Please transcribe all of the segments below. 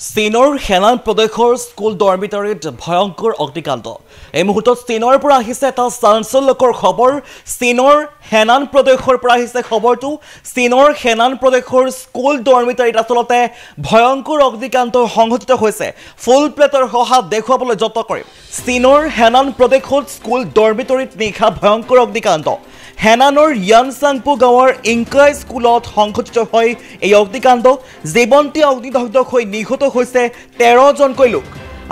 চীনৰ হেনান প্ৰদেশৰ স্কুল ডৰমিটৰীত ভয়ংকৰ অগ্নিকাণ্ড। এই মুহূৰ্তত চীনৰ পৰা আহিছে এটা চাঞ্চল্যকৰ খবৰ। চীনৰ হেনান প্ৰদেশৰ পৰা আহিছে খবৰটো। চীনৰ হেনান প্ৰদেশৰ স্কুল ডৰমিটৰীত আচলতে ভয়ংকৰ অগ্নিকাণ্ড সংঘটিত হৈছে। ফুল প্লেটৰ সহায়ত দেখুৱাবলৈ যত্ন কৰিম। চীনৰ হেনান প্ৰদেশত স্কুল ডৰমিটৰীত নিশা ভয়ংকৰ অগ্নিকাণ্ড। হেনানৰ ইয়ানচাংপু গাঁৱৰ ইংকাই স্কুলত সংঘটিত হয় এই অগ্নিকাণ্ড। জীৱন্তী অগ্নিদগ্ধ হৈ নিহত হৈছে 13 জনকৈ লোক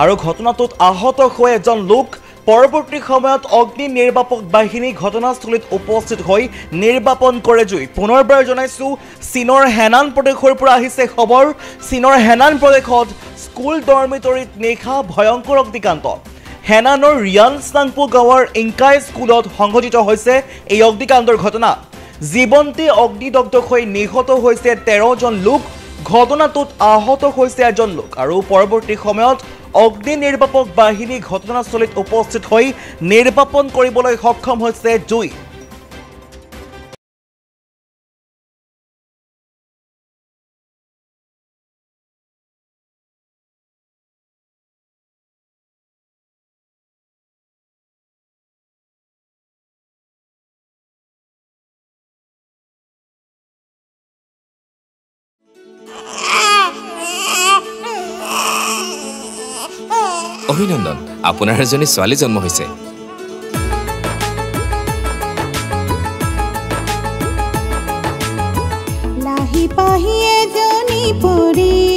আৰু ঘটনাটোত আহত হৈ এজন লোক। পৰৱৰ্তী সময়ত অগ্নি নিৰ্বাপক বাহিনী ঘটনাস্থলীত উপস্থিত হৈ নিৰ্বাপন কৰে জুই। পুনৰবাৰ জনাইছো, চীনৰ হেনান প্ৰদেশৰ পৰা আহিছে খবৰ। চীনৰ হেনান প্ৰদেশত স্কুল ডৰমিটৰীত নিশা ভয়ংকৰ অগ্নিকাণ্ড। হেনানৰ ইয়ানচাংপু গাঁৱৰ ইংকাই স্কুলত সংঘটিত হৈছে এই অগ্নিকাণ্ডৰ ঘটনা। জীৱন্তী অগ্নিদগ্ধ হৈ নিহত হৈছে 13 জন লোক। ঘটনাটোত আহত হৈছে এজন লোক আৰু পৰৱৰ্তী সময়ত অগ্নি নিৰ্বাপক বাহিনী ঘটনাস্থলীত উপস্থিত হৈ নিৰ্বাপন কৰিবলৈ সক্ষম হৈছে জুই। অভিনন্দন, আপোনাৰ এজনী ছোৱালী জন্ম হৈছে। লাহি পাহি এজনী পৰী